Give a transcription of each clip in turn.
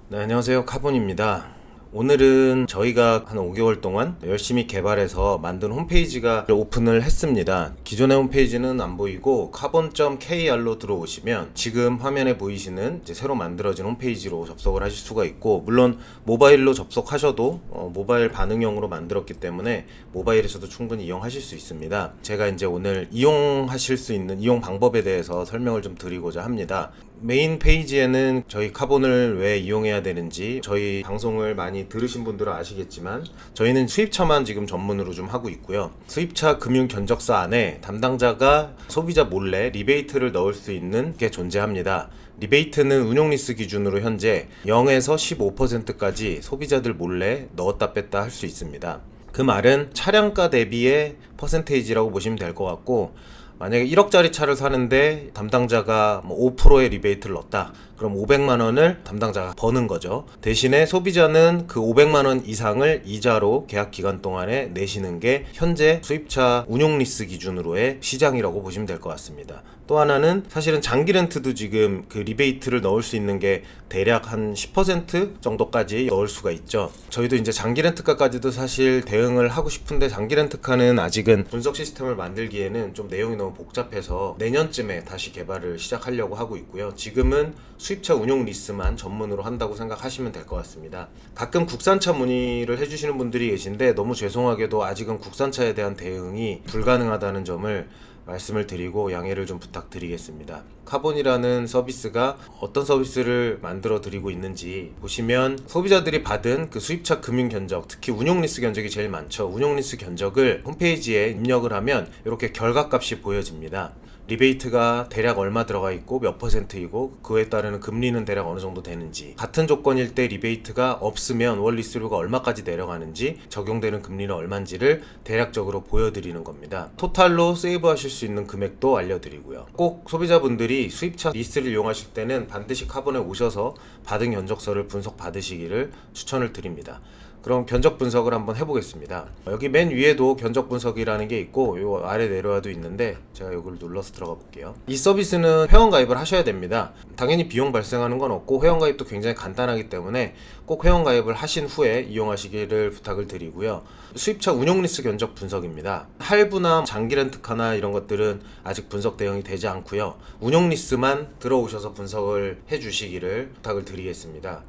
네, 안녕하세요. 카본입니다. 오늘은 저희가 한 5개월 동안 열심히 개발해서 만든 홈페이지가 오픈을 했습니다. 기존의 홈페이지는 안 보이고 carbon.kr로 들어오시면 지금 화면에 보이시는 이제 새로 만들어진 홈페이지로 접속을 하실 수가 있고, 물론 모바일로 접속하셔도 모바일 반응형으로 만들었기 때문에 모바일에서도 충분히 이용하실 수 있습니다. 제가 이제 오늘 이용하실 수 있는 이용 방법에 대해서 설명을 좀 드리고자 합니다. 메인 페이지에는 저희 카본을 왜 이용해야 되는지, 저희 방송을 많이 들으신 분들은 아시겠지만 저희는 수입차만 지금 전문으로 좀 하고 있고요. 수입차 금융 견적서 안에 담당자가 소비자 몰래 리베이트를 넣을 수 있는 게 존재합니다. 리베이트는 운용리스 기준으로 현재 0에서 15%까지 소비자들 몰래 넣었다 뺐다 할 수 있습니다. 그 말은 차량가 대비의 퍼센테이지라고 보시면 될 것 같고, 만약에 1억짜리 차를 사는데 담당자가 5%의 리베이트를 넣었다. 그럼 500만원을 담당자가 버는 거죠. 대신에 소비자는 그 500만원 이상을 이자로 계약 기간 동안에 내시는 게 현재 수입차 운용리스 기준으로의 시장이라고 보시면 될 것 같습니다. 또 하나는 사실은 장기 렌트도 지금 그 리베이트를 넣을 수 있는 게 대략 한 10% 정도까지 넣을 수가 있죠. 저희도 이제 장기 렌트카까지도 사실 대응을 하고 싶은데, 장기 렌트카는 아직은 분석 시스템을 만들기에는 좀 내용이 너무 복잡해서 내년쯤에 다시 개발을 시작하려고 하고 있고요. 지금은 수입차 운용 리스만 전문으로 한다고 생각하시면 될 것 같습니다. 가끔 국산차 문의를 해주시는 분들이 계신데, 너무 죄송하게도 아직은 국산차에 대한 대응이 불가능하다는 점을 말씀을 드리고 양해를 좀 부탁드리겠습니다. 카본이라는 서비스가 어떤 서비스를 만들어 드리고 있는지 보시면, 소비자들이 받은 그 수입차 금융 견적, 특히 운용리스 견적이 제일 많죠. 운용리스 견적을 홈페이지에 입력을 하면 이렇게 결과값이 보여집니다. 리베이트가 대략 얼마 들어가 있고 몇 %이고 그에 따르는 금리는 대략 어느 정도 되는지, 같은 조건일 때 리베이트가 없으면 월 리스료가 얼마까지 내려가는지, 적용되는 금리는 얼마인지를 대략적으로 보여드리는 겁니다. 토탈로 세이브 하실 수 있는 금액도 알려드리고요. 꼭 소비자분들이 수입차 리스를 이용하실 때는 반드시 카본에 오셔서 받은 견적서를 분석 받으시기를 추천을 드립니다. 그럼 견적 분석을 한번 해보겠습니다. 여기 맨 위에도 견적 분석이라는 게 있고, 요 아래 내려와도 있는데 제가 이걸 눌러서 들어가 볼게요. 이 서비스는 회원 가입을 하셔야 됩니다. 당연히 비용 발생하는 건 없고 회원 가입도 굉장히 간단하기 때문에 꼭 회원 가입을 하신 후에 이용하시기를 부탁을 드리고요. 수입차 운용리스 견적 분석입니다. 할부나 장기 렌트카나 이런 것들은 아직 분석 대응이 되지 않고요. 운용리스만 들어오셔서 분석을 해주시기를 부탁을 드리겠습니다.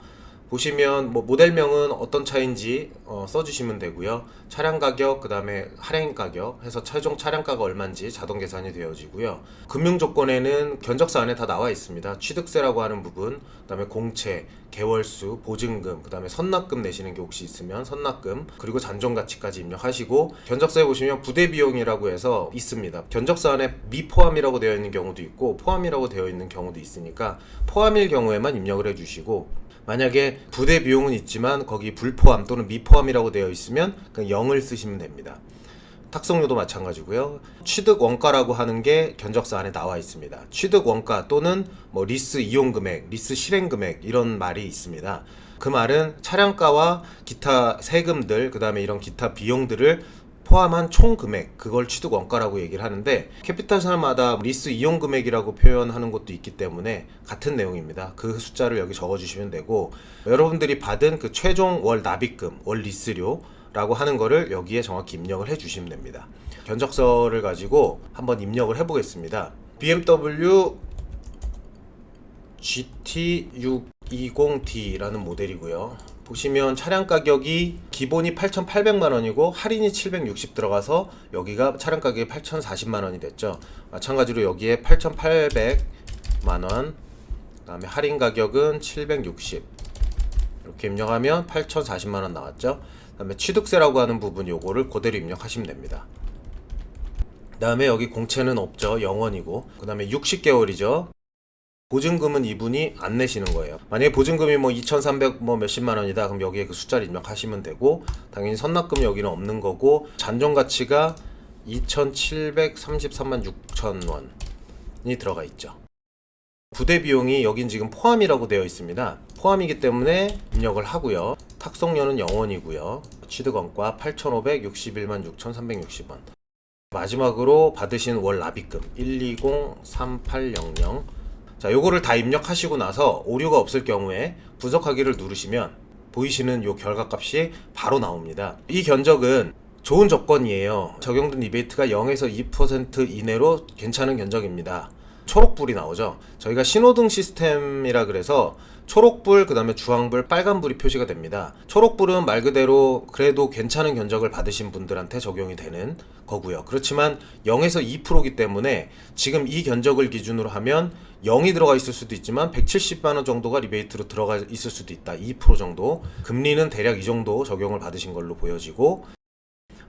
보시면 모델명은 어떤 차인지 써주시면 되고요. 차량 가격, 그 다음에 할인 가격 해서 최종 차량가가 얼마인지 자동 계산이 되어지고요. 금융 조건에는 견적서 안에 다 나와 있습니다. 취득세라고 하는 부분, 그 다음에 공채, 개월수, 보증금, 그 다음에 선납금 내시는 게 혹시 있으면 선납금, 그리고 잔존가치까지 입력하시고, 견적서에 보시면 부대 비용이라고 해서 있습니다. 견적서 안에 미포함이라고 되어 있는 경우도 있고 포함이라고 되어 있는 경우도 있으니까 포함일 경우에만 입력을 해주시고, 만약에 부대 비용은 있지만 거기 불포함 또는 미포함이라고 되어 있으면 그냥 0을 쓰시면 됩니다. 탁송료도 마찬가지고요. 취득 원가라고 하는 게 견적서 안에 나와 있습니다. 취득 원가 또는 리스 이용 금액, 리스 실행 금액, 이런 말이 있습니다. 그 말은 차량가와 기타 세금들, 그 다음에 이런 기타 비용들을 포함한 총 금액, 그걸 취득 원가라고 얘기를 하는데, 캐피탈사마다 리스 이용 금액이라고 표현하는 것도 있기 때문에 같은 내용입니다. 그 숫자를 여기 적어주시면 되고, 여러분들이 받은 그 최종 월 납입금, 월 리스료 라고 하는 거를 여기에 정확히 입력을 해주시면 됩니다. 견적서를 가지고 한번 입력을 해보겠습니다. BMW GT620D라는 모델이고요. 보시면 차량 가격이 기본이 8,800만원이고 할인이 760 들어가서 여기가 차량 가격이 8,040만원이 됐죠. 마찬가지로 여기에 8,800만원, 그 다음에 할인 가격은 760, 이렇게 입력하면 8,040만원 나왔죠. 그 다음에 취득세라고 하는 부분, 요거를 그대로 입력하시면 됩니다. 그 다음에 여기 공채는 없죠. 0원이고, 그 다음에 60개월이죠. 보증금은 이분이 안 내시는 거예요. 만약에 보증금이 2,300 몇십만 원이다, 그럼 여기에 그 숫자를 입력하시면 되고, 당연히 선납금 여기는 없는 거고, 잔존 가치가 2,733만 6천 원이 들어가 있죠. 부대 비용이 여긴 지금 포함이라고 되어 있습니다. 포함이기 때문에 입력을 하고요. 탁송료는 0원이고요. 취득원가 8,561만 6,360원. 마지막으로 받으신 월 납입금 1203800, 자, 요거를 다 입력하시고 나서 오류가 없을 경우에 분석하기를 누르시면 보이시는 요 결과값이 바로 나옵니다. 이 견적은 좋은 조건이에요. 적용된 리베이트가 0에서 2% 이내로 괜찮은 견적입니다. 초록불이 나오죠. 저희가 신호등 시스템이라 그래서 초록불, 그 다음에 주황불, 빨간불이 표시가 됩니다. 초록불은 말 그대로 그래도 괜찮은 견적을 받으신 분들한테 적용이 되는 거고요. 그렇지만 0에서 2%이기 때문에 지금 이 견적을 기준으로 하면 0이 들어가 있을 수도 있지만 170만원 정도가 리베이트로 들어가 있을 수도 있다. 2% 정도. 금리는 대략 이 정도 적용을 받으신 걸로 보여지고,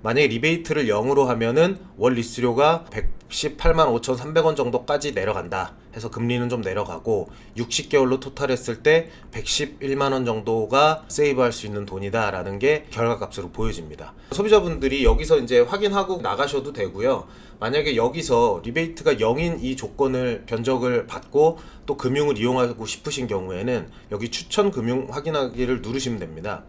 만약에 리베이트를 0으로 하면은 월 리스료가 118만 5,300원 정도까지 내려간다 해서 금리는 좀 내려가고 60개월로 토탈했을 때 111만원 정도가 세이브할 수 있는 돈이다 라는 게 결과값으로 보여집니다. 소비자분들이 여기서 이제 확인하고 나가셔도 되고요. 만약에 여기서 리베이트가 0인 이 조건을 견적을 받고 또 금융을 이용하고 싶으신 경우에는 여기 추천 금융 확인하기를 누르시면 됩니다.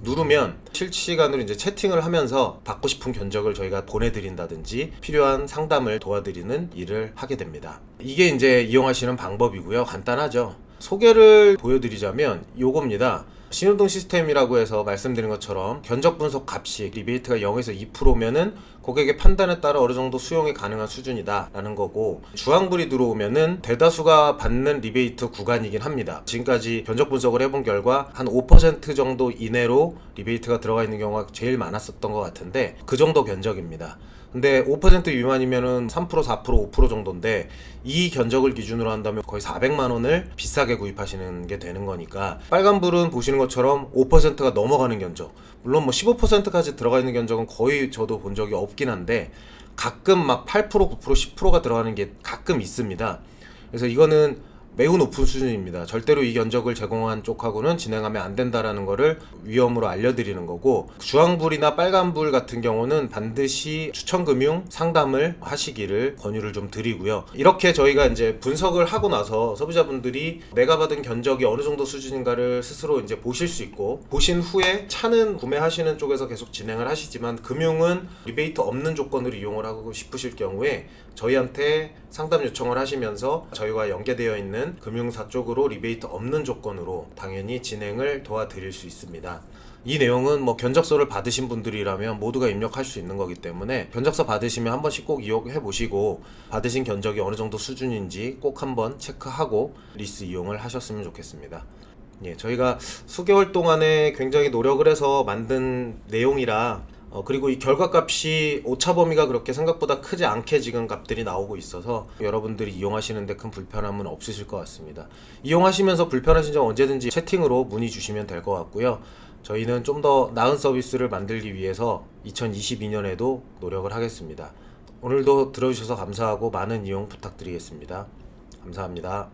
누르면 실시간으로 이제 채팅을 하면서 받고 싶은 견적을 저희가 보내드린다든지 필요한 상담을 도와드리는 일을 하게 됩니다. 이게 이제 이용하시는 방법이고요. 간단하죠. 소개를 보여드리자면 요겁니다. 신호등 시스템이라고 해서 말씀드린 것처럼 견적 분석 값이 리베이트가 0에서 2%면은 고객의 판단에 따라 어느 정도 수용이 가능한 수준이다 라는 거고, 주황불이 들어오면은 대다수가 받는 리베이트 구간이긴 합니다. 지금까지 견적 분석을 해본 결과 한 5% 정도 이내로 리베이트가 들어가 있는 경우가 제일 많았었던 것 같은데 그 정도 견적입니다. 근데 5% 미만이면은 3%, 4%, 5% 정도인데 이 견적을 기준으로 한다면 거의 400만 원을 비싸게 구입하시는 게 되는 거니까, 빨간불은 보시는 것처럼 5%가 넘어가는 견적, 물론 뭐 15%까지 들어가 있는 견적은 거의 저도 본 적이 없긴 한데 가끔 막 8%, 9%, 10%가 들어가는 게 가끔 있습니다. 그래서 이거는 매우 높은 수준입니다. 절대로 이 견적을 제공한 쪽하고는 진행하면 안 된다라는 거를 위험으로 알려드리는 거고, 주황불이나 빨간불 같은 경우는 반드시 추천금융 상담을 하시기를 권유를 좀 드리고요. 이렇게 저희가 이제 분석을 하고 나서 소비자분들이 내가 받은 견적이 어느 정도 수준인가를 스스로 이제 보실 수 있고, 보신 후에 차는 구매하시는 쪽에서 계속 진행을 하시지만 금융은 리베이트 없는 조건으로 이용을 하고 싶으실 경우에 저희한테 상담 요청을 하시면서 저희와 연계되어 있는 금융사 쪽으로 리베이트 없는 조건으로 당연히 진행을 도와드릴 수 있습니다. 이 내용은 뭐 견적서를 받으신 분들이라면 모두가 입력할 수 있는 거기 때문에 견적서 받으시면 한 번씩 꼭 이용해 보시고 받으신 견적이 어느 정도 수준인지 꼭 한번 체크하고 리스 이용을 하셨으면 좋겠습니다. 예, 저희가 수개월 동안에 굉장히 노력을 해서 만든 내용이라 그리고 이 결과값이 오차 범위가 그렇게 생각보다 크지 않게 지금 값들이 나오고 있어서 여러분들이 이용하시는데 큰 불편함은 없으실 것 같습니다. 이용하시면서 불편하신 점 언제든지 채팅으로 문의 주시면 될 것 같고요. 저희는 좀 더 나은 서비스를 만들기 위해서 2022년에도 노력을 하겠습니다. 오늘도 들어주셔서 감사하고 많은 이용 부탁드리겠습니다. 감사합니다.